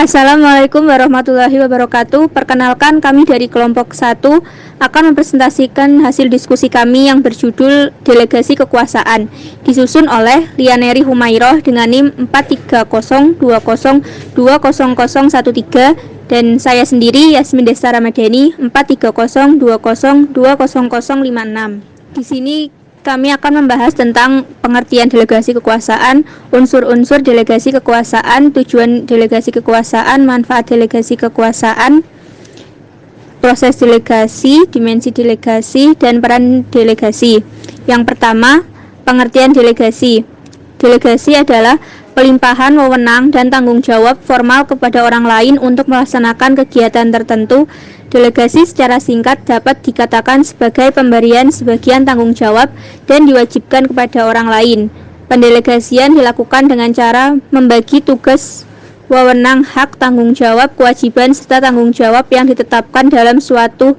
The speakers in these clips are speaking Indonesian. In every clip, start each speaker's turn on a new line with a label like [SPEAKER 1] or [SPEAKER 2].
[SPEAKER 1] Assalamualaikum warahmatullahi wabarakatuh. Perkenalkan, kami dari kelompok 1 akan mempresentasikan hasil diskusi kami yang berjudul Delegasi Kekuasaan, disusun oleh Lianeri Humairoh dengan NIM 430202013 dan saya sendiri Yasmin Desta Ramadhani 430202056. Di sini kami akan membahas tentang pengertian delegasi kekuasaan, unsur-unsur delegasi kekuasaan, tujuan delegasi kekuasaan, manfaat delegasi kekuasaan, proses delegasi, dimensi delegasi, dan peran delegasi. Yang pertama, pengertian delegasi. Delegasi adalah pelimpahan wewenang dan tanggung jawab formal kepada orang lain untuk melaksanakan kegiatan tertentu. Delegasi secara singkat dapat dikatakan sebagai pemberian sebagian tanggung jawab dan diwajibkan kepada orang lain. Pendelegasian dilakukan dengan cara membagi tugas, wewenang, hak, tanggung jawab, kewajiban, serta tanggung jawab yang ditetapkan dalam suatu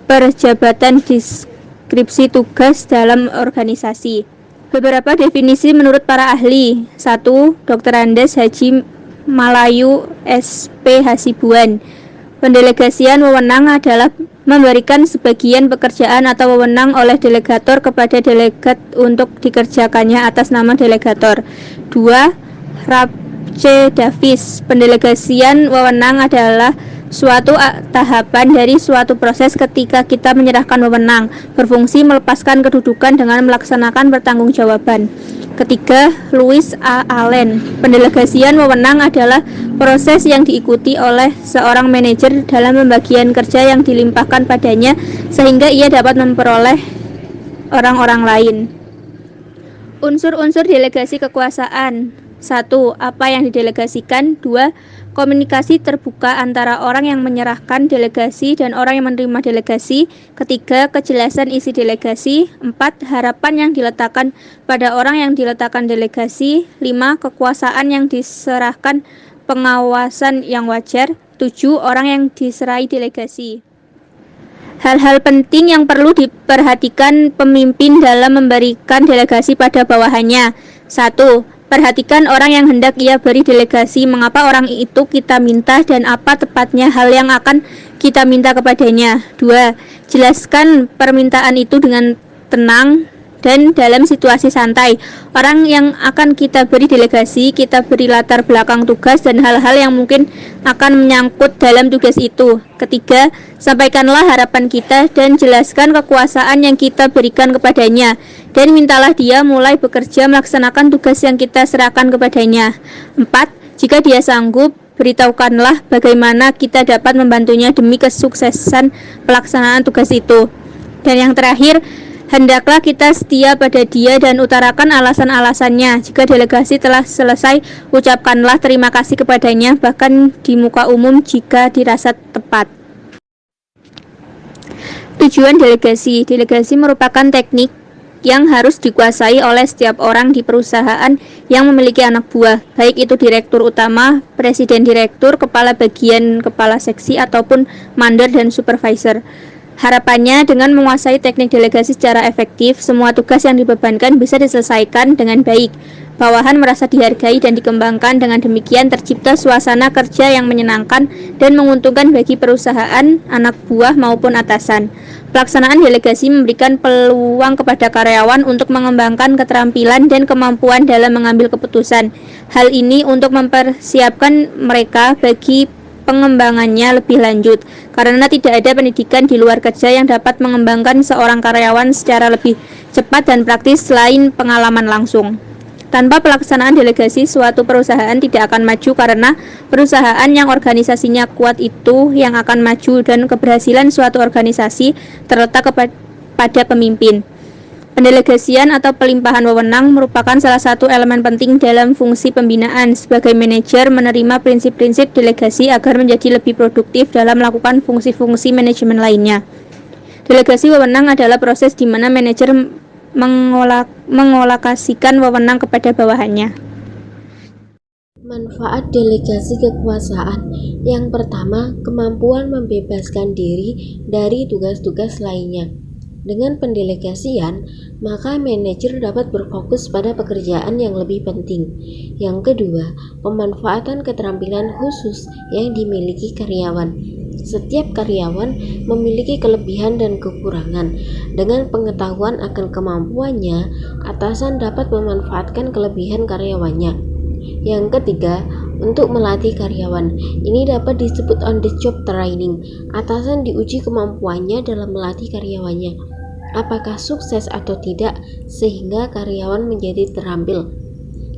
[SPEAKER 1] perjabatan deskripsi tugas dalam organisasi. Beberapa definisi menurut para ahli. 1. Dr. Andes Haji Malayu SP Hasibuan. Pendelegasian wewenang adalah memberikan sebagian pekerjaan atau wewenang oleh delegator kepada delegat untuk dikerjakannya atas nama delegator. 2. Rapce Davis. Pendelegasian wewenang adalah suatu tahapan dari suatu proses ketika kita menyerahkan wewenang, berfungsi melepaskan kedudukan dengan melaksanakan pertanggungjawaban. Ketiga, Louis A. Allen. Pendelegasian wewenang adalah proses yang diikuti oleh seorang manajer dalam pembagian kerja yang dilimpahkan padanya sehingga ia dapat memperoleh orang-orang lain. Unsur-unsur delegasi kekuasaan. 1. Apa yang didelegasikan. 2. Komunikasi terbuka antara orang yang menyerahkan delegasi dan orang yang menerima delegasi. 3. Kejelasan isi delegasi. 4. Harapan yang diletakkan pada orang yang diletakkan delegasi. 5. Kekuasaan yang diserahkan, pengawasan yang wajar. 7. Orang yang diserai delegasi. Hal-hal penting yang perlu diperhatikan pemimpin dalam memberikan delegasi pada bawahannya. 1. Perhatikan orang yang hendak ia beri delegasi, mengapa orang itu kita minta dan apa tepatnya hal yang akan kita minta kepadanya. 2. Jelaskan permintaan itu dengan tenang dan dalam situasi santai. Orang yang akan kita beri delegasi, kita beri latar belakang tugas dan hal-hal yang mungkin akan menyangkut dalam tugas itu. 3. Sampaikanlah harapan kita dan jelaskan kekuasaan yang kita berikan kepadanya dan mintalah dia mulai bekerja melaksanakan tugas yang kita serahkan kepadanya. 4. Jika dia sanggup, beritahukanlah bagaimana kita dapat membantunya demi kesuksesan pelaksanaan tugas itu. Dan yang terakhir, hendaklah kita setia pada dia dan utarakan alasan-alasannya. Jika delegasi telah selesai, ucapkanlah terima kasih kepadanya, bahkan di muka umum jika dirasa tepat. Tujuan delegasi. Delegasi merupakan teknik yang harus dikuasai oleh setiap orang di perusahaan yang memiliki anak buah, baik itu direktur utama, presiden direktur, kepala bagian, kepala seksi, ataupun mandor dan supervisor. Harapannya dengan menguasai teknik delegasi secara efektif, semua tugas yang dibebankan bisa diselesaikan dengan baik. Bawahan merasa dihargai dan dikembangkan, dengan demikian tercipta suasana kerja yang menyenangkan dan menguntungkan bagi perusahaan, anak buah maupun atasan. Pelaksanaan delegasi memberikan peluang kepada karyawan untuk mengembangkan keterampilan dan kemampuan dalam mengambil keputusan. Hal ini untuk mempersiapkan mereka bagi pengembangannya lebih lanjut, karena tidak ada pendidikan di luar kerja yang dapat mengembangkan seorang karyawan secara lebih cepat dan praktis selain pengalaman langsung. Tanpa pelaksanaan delegasi, suatu perusahaan tidak akan maju karena perusahaan yang organisasinya kuat itu yang akan maju dan keberhasilan suatu organisasi terletak pada pemimpin. Pendelegasian atau pelimpahan wewenang merupakan salah satu elemen penting dalam fungsi pembinaan. Sebagai manajer, menerima prinsip-prinsip delegasi agar menjadi lebih produktif dalam melakukan fungsi-fungsi manajemen lainnya. Delegasi wewenang adalah proses di mana manajer mengolokasikan wewenang kepada bawahannya.
[SPEAKER 2] Manfaat delegasi kekuasaan. Yang pertama, kemampuan membebaskan diri dari tugas-tugas lainnya. Dengan pendelegasian, maka manajer dapat berfokus pada pekerjaan yang lebih penting. Yang kedua, pemanfaatan keterampilan khusus yang dimiliki karyawan. Setiap karyawan memiliki kelebihan dan kekurangan. Dengan pengetahuan akan kemampuannya, atasan dapat memanfaatkan kelebihan karyawannya. Yang ketiga, untuk melatih karyawan. Ini dapat disebut on the job training. Atasan diuji kemampuannya dalam melatih karyawannya, apakah sukses atau tidak, sehingga karyawan menjadi terampil.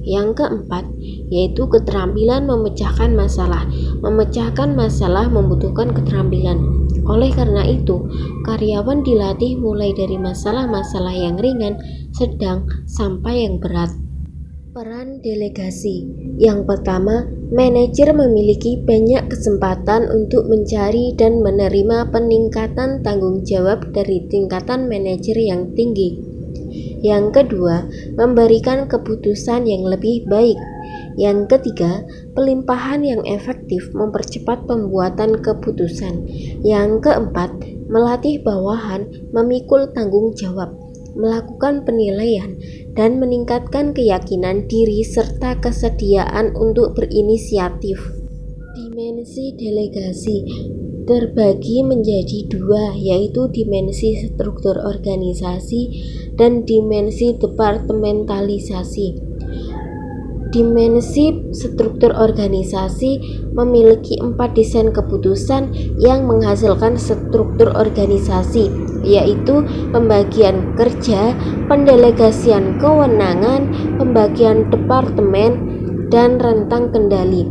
[SPEAKER 2] Yang keempat, yaitu keterampilan memecahkan masalah. Memecahkan masalah membutuhkan keterampilan. Oleh karena itu, karyawan dilatih mulai dari masalah-masalah yang ringan, sedang, sampai yang berat. Peran delegasi. Yang pertama, manajer memiliki banyak kesempatan untuk mencari dan menerima peningkatan tanggung jawab dari tingkatan manajer yang tinggi. Yang kedua, memberikan keputusan yang lebih baik. Yang ketiga, pelimpahan yang efektif mempercepat pembuatan keputusan. Yang keempat, melatih bawahan memikul tanggung jawab, melakukan penilaian, dan meningkatkan keyakinan diri serta kesediaan untuk berinisiatif. Dimensi delegasi terbagi menjadi dua, yaitu dimensi struktur organisasi dan dimensi departementalisasi. Dimensi struktur organisasi memiliki 4 desain keputusan yang menghasilkan struktur organisasi, yaitu pembagian kerja, pendelegasian kewenangan, pembagian departemen, dan rentang kendali.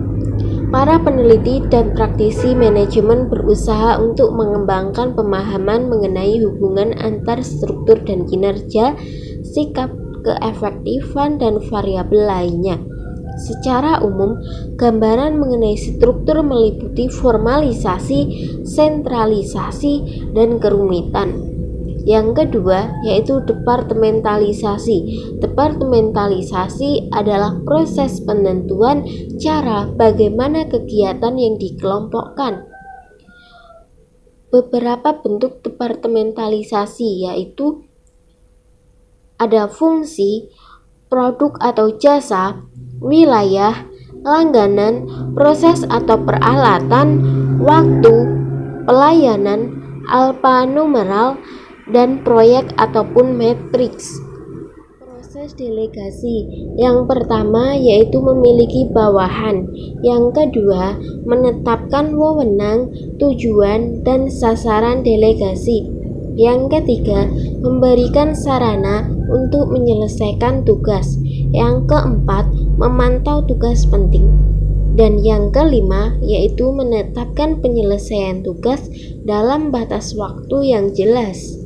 [SPEAKER 2] Para peneliti dan praktisi manajemen berusaha untuk mengembangkan pemahaman mengenai hubungan antar struktur dan kinerja, sikap, keefektifan, dan variabel lainnya. Secara umum, gambaran mengenai struktur meliputi formalisasi, sentralisasi, dan kerumitan. Yang kedua, yaitu departementalisasi. Departementalisasi adalah proses penentuan cara bagaimana kegiatan yang dikelompokkan. Beberapa bentuk departementalisasi yaitu ada fungsi, produk atau jasa, wilayah, langganan, proses atau peralatan, waktu, pelayanan, alfanumeral, dan proyek ataupun matriks. Proses delegasi yang pertama yaitu memiliki bawahan, yang kedua menetapkan wewenang, tujuan, dan sasaran delegasi, yang ketiga memberikan sarana untuk menyelesaikan tugas, yang keempat memantau tugas penting, dan yang kelima yaitu menetapkan penyelesaian tugas dalam batas waktu yang jelas.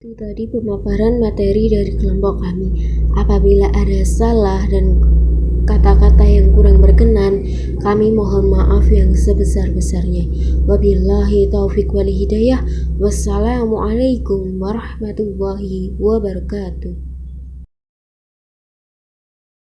[SPEAKER 2] Itu tadi pemaparan materi dari kelompok kami. Apabila ada salah dan kata-kata yang kurang berkenan, kami mohon maaf yang sebesar-besarnya. Wabillahi taufiq wal hidayah. Wassalamualaikum warahmatullahi wabarakatuh.